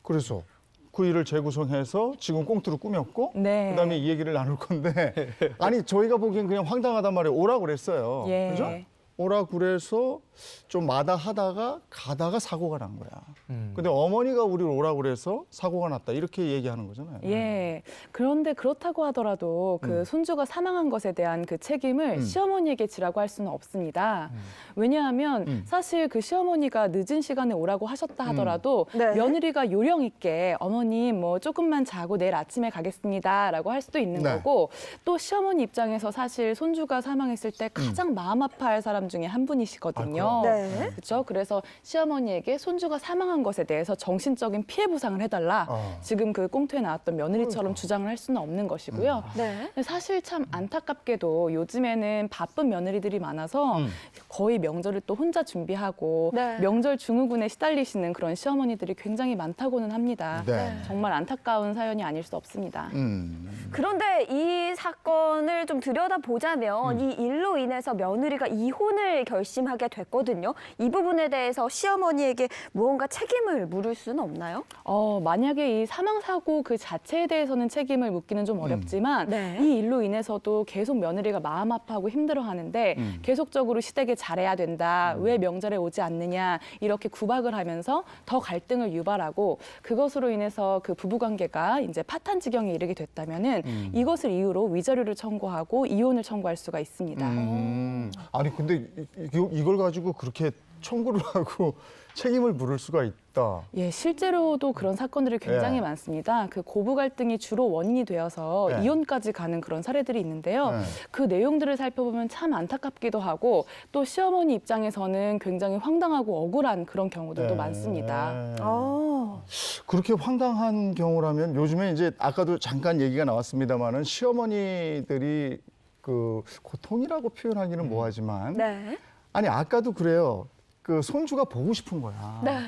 그래서 그 일을 재구성해서 지금 꽁트로 꾸몄고 네. 그다음에 이 얘기를 나눌 건데 아니 저희가 보기엔 그냥 황당하단 말이에요. 오라고 그랬어요. 예. 그죠? 오라 그래서 좀 마다하다가 가다가 사고가 난 거야. 근데 어머니가 우리를 오라 그래서 사고가 났다 이렇게 얘기하는 거잖아요. 예. 그런데 그렇다고 하더라도 그 손주가 사망한 것에 대한 그 책임을 시어머니에게 지라고 할 수는 없습니다. 왜냐하면 사실 그 시어머니가 늦은 시간에 오라고 하셨다 하더라도 네. 며느리가 요령 있게 어머님 뭐 조금만 자고 내일 아침에 가겠습니다라고 할 수도 있는 네. 거고 또 시어머니 입장에서 사실 손주가 사망했을 때 가장 마음 아파할 사람 중에 한 분이시거든요. 네. 그렇죠. 그래서 시어머니에게 손주가 사망한 것에 대해서 정신적인 피해 보상을 해달라. 지금 그 꽁트에 나왔던 며느리처럼 주장을 할 수는 없는 것이고요. 네. 근데 사실 참 안타깝게도 요즘에는 바쁜 며느리들이 많아서 거의 명절을 또 혼자 준비하고 네. 명절 증후군에 시달리시는 그런 시어머니들이 굉장히 많다고는 합니다. 네. 정말 안타까운 사연이 아닐 수 없습니다. 그런데 이 사건을 좀 들여다보자면 이 일로 인해서 며느리가 이혼을 결심하게 됐거든요. 이 부분에 대해서 시어머니에게 무언가 책임을 물을 수는 없나요? 만약에 이 사망 사고 그 자체에 대해서는 책임을 묻기는 좀 어렵지만 네. 이 일로 인해서도 계속 며느리가 마음 아파하고 힘들어하는데 계속적으로 시댁에 잘해야 된다. 왜 명절에 오지 않느냐 이렇게 구박을 하면서 더 갈등을 유발하고 그것으로 인해서 그 부부 관계가 이제 파탄 지경에 이르게 됐다면은 이것을 이유로 위자료를 청구하고 이혼을 청구할 수가 있습니다. 아니 근데 이걸 가지고 그렇게 청구를 하고 책임을 물을 수가 있다. 예, 실제로도 그런 사건들이 굉장히 예. 많습니다. 그 고부 갈등이 주로 원인이 되어서 예. 이혼까지 가는 그런 사례들이 있는데요. 예. 그 내용들을 살펴보면 참 안타깝기도 하고 또 시어머니 입장에서는 굉장히 황당하고 억울한 그런 경우들도 예. 많습니다. 그렇게 황당한 경우라면 요즘에 이제 아까도 잠깐 얘기가 나왔습니다마는 시어머니들이 그 고통이라고 표현하기는 뭐하지만 네. 아니 아까도 그래요. 그 손주가 보고 싶은 거야. 네.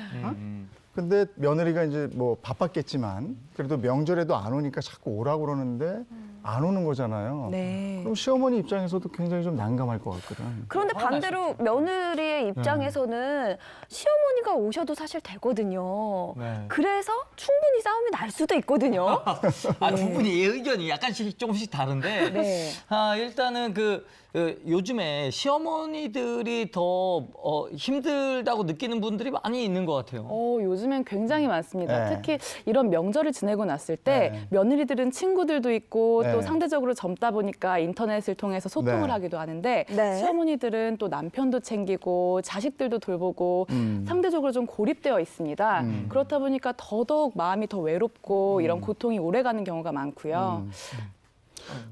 근데 며느리가 이제 뭐 바빴겠지만 그래도 명절에도 안 오니까 자꾸 오라고 그러는데 안 오는 거잖아요. 네. 그럼 시어머니 입장에서도 굉장히 좀 난감할 것 같거든. 그런데 반대로 며느리의 입장에서는 시어머니가 오셔도 사실 되거든요. 네. 그래서 충분히 싸움이 날 수도 있거든요. 두 분이 의견이 약간씩 조금씩 다른데 네. 일단은 요즘에 시어머니들이 더 힘들다고 느끼는 분들이 많이 있는 것 같아요. 요즘엔 굉장히 많습니다. 네. 특히 이런 명절을 지내고 났을 때 네. 며느리들은 친구들도 있고 네. 또 상대적으로 젊다 보니까 인터넷을 통해서 소통을 네. 하기도 하는데 네. 시어머니들은 또 남편도 챙기고 자식들도 돌보고 상대적으로 좀 고립되어 있습니다. 그렇다 보니까 더더욱 마음이 더 외롭고 이런 고통이 오래가는 경우가 많고요.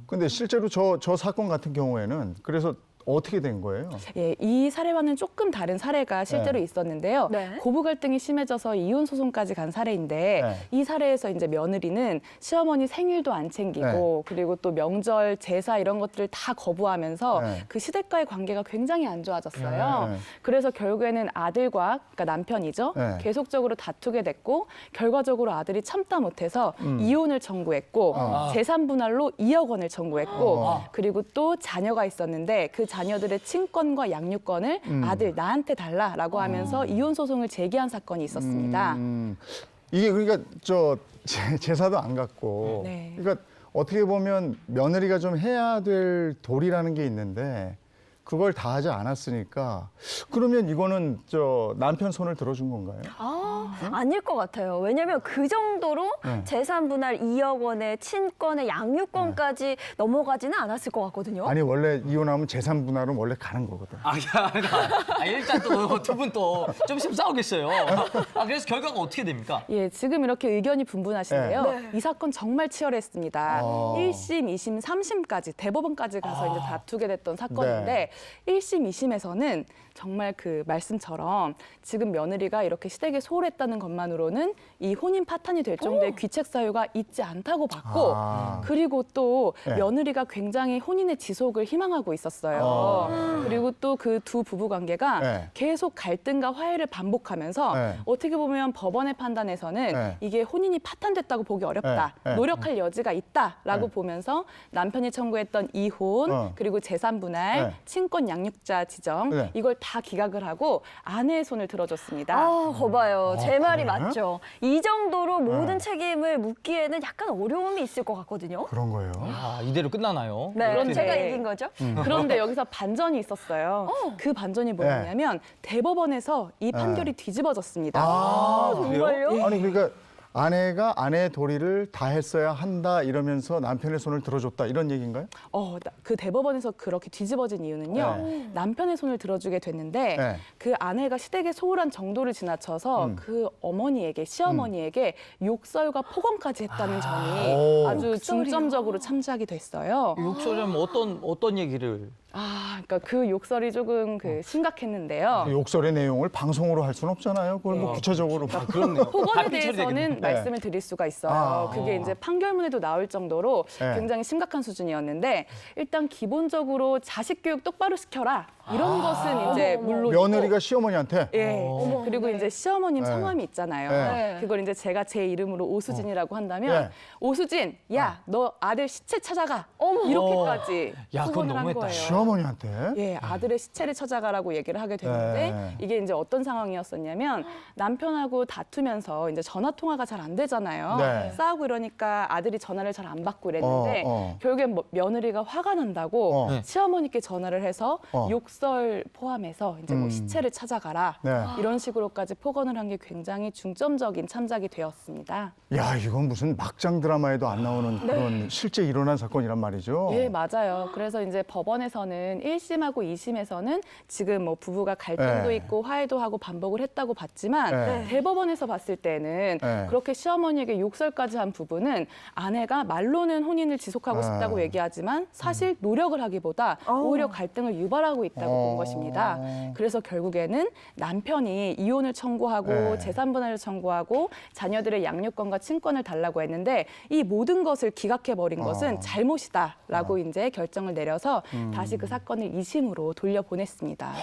근데 실제로 저 사건 같은 경우에는 그래서 어떻게 된 거예요? 예, 이 사례와는 조금 다른 사례가 실제로 네. 있었는데요. 네. 고부 갈등이 심해져서 이혼 소송까지 간 사례인데 네. 이 사례에서 이제 며느리는 시어머니 생일도 안 챙기고 그리고 또 명절 제사 이런 것들을 다 거부하면서 네. 그 시댁과의 관계가 굉장히 안 좋아졌어요. 네. 그래서 결국에는 아들과 그러니까 남편이죠. 네. 계속적으로 다투게 됐고 결과적으로 아들이 참다 못해서 이혼을 청구했고 재산 분할로 2억 원을 청구했고 그리고 또 자녀가 있었는데 그 자녀들의 친권과 양육권을 아들 나한테 달라라고 하면서 이혼 소송을 제기한 사건이 있었습니다. 이게 그러니까 제사도 안 갖고 네. 그러니까 어떻게 보면 며느리가 좀 해야 될 도리라는 게 있는데 그걸 다 하지 않았으니까 그러면 이거는 남편 손을 들어준 건가요? 아닐 것 같아요. 왜냐하면 그 정도로 네. 재산 분할 2억 원의 친권의 양육권까지 넘어가지는 않았을 것 같거든요. 아니 원래 이혼하면 재산 분할은 원래 가는 거거든. 일단 또 두 분 또 좀 있으면 싸우겠어요. 그래서 결과가 어떻게 됩니까? 예, 지금 이렇게 의견이 분분하신데요. 네. 이 사건 정말 치열했습니다. 1심, 2심, 3심까지 대법원까지 가서 이제 다투게 됐던 사건인데 1심, 2심에서는 정말 그 말씀처럼 지금 며느리가 이렇게 시댁에 소홀했다는 것만으로는 이 혼인 파탄이 될 정도의 귀책 사유가 있지 않다고 봤고 그리고 또 네. 며느리가 굉장히 혼인의 지속을 희망하고 있었어요. 그리고 또 그 두 부부 관계가 네. 계속 갈등과 화해를 반복하면서 네. 어떻게 보면 법원의 판단에서는 네. 이게 혼인이 파탄됐다고 보기 어렵다. 네. 네. 노력할 여지가 있다라고 네. 보면서 남편이 청구했던 이혼 어. 그리고 재산 분할, 네. 친권 양육자 지정 네. 이걸 다 기각을 하고 아내의 손을 들어줬습니다. 아, 거봐요. 제 말이 그래? 맞죠. 이 정도로 모든 네. 책임을 묻기에는 약간 어려움이 있을 것 같거든요. 그런 거예요. 아, 이대로 끝나나요? 네, 그런데- 제가 이긴 거죠? 그런데 여기서 반전이 있었어요. 그 반전이 뭐였냐면 대법원에서 이 판결이 뒤집어졌습니다. 아, 정말요? 아니 그러니까 아내가 아내의 도리를 다 했어야 한다 이러면서 남편의 손을 들어줬다 이런 얘기인가요? 그 대법원에서 그렇게 뒤집어진 이유는요. 남편의 손을 들어주게 됐는데 네. 그 아내가 시댁의 소홀한 정도를 지나쳐서 그 어머니에게 시어머니에게 욕설과 폭언까지 했다는 점이 오. 아주 욕설이요? 중점적으로 참작이 됐어요. 욕설이면 어떤 얘기를? 그러니까 그 욕설이 조금 심각했는데요. 그 욕설의 내용을 방송으로 할 수는 없잖아요. 그걸 뭐 구체적으로 막 그렇네요. 폭언에 발표 처리되겠네요. 대해서는 말씀을 드릴 수가 있어요. 아. 그게 이제 판결문에도 나올 정도로 네. 굉장히 심각한 수준이었는데 일단 기본적으로 자식 교육 똑바로 시켜라 이런 것은 이제 물론 며느리가 시어머니한테 예. 그리고 이제 시어머님 네. 성함이 있잖아요. 네. 그걸 이제 제가 제 이름으로 오수진이라고 한다면 네. 오수진, 야, 너 아들 시체 찾아가. 이렇게까지 야, 그건 폭언을 한 너무했다. 거예요. 시어머니한테 예, 아들의 시체를 찾아가라고 얘기를 하게 됐는데 네. 이게 이제 어떤 상황이었었냐면 남편하고 다투면서 이제 전화 통화가 잘 안 되잖아요. 네. 싸우고 이러니까 아들이 전화를 잘 안 받고 이랬는데 결국엔 며느리가 화가 난다고 어. 시어머니께 전화를 해서 욕설 포함해서 이제 뭐 시체를 찾아가라 네. 이런 식으로까지 폭언을 한 게 굉장히 중점적인 참작이 되었습니다. 야 이건 무슨 막장 드라마에도 안 나오는 네. 그런 실제 일어난 사건이란 말이죠. 예, 맞아요. 그래서 이제 법원에서는 1심하고 2심에서는 지금 뭐 부부가 갈등도 네. 있고 화해도 하고 반복을 했다고 봤지만 네. 대법원에서 봤을 때는 네. 그렇게 시어머니에게 욕설까지 한 부분은 아내가 말로는 혼인을 지속하고 싶다고 얘기하지만 사실 노력을 하기보다 오히려 갈등을 유발하고 있다고 본 것입니다. 그래서 결국에는 남편이 이혼을 청구하고 네. 재산 분할을 청구하고 자녀들의 양육권과 친권을 달라고 했는데 이 모든 것을 기각해버린 것은 잘못이다라고 이제 결정을 내려서 다시 그 사건을 2심으로 돌려보냈습니다.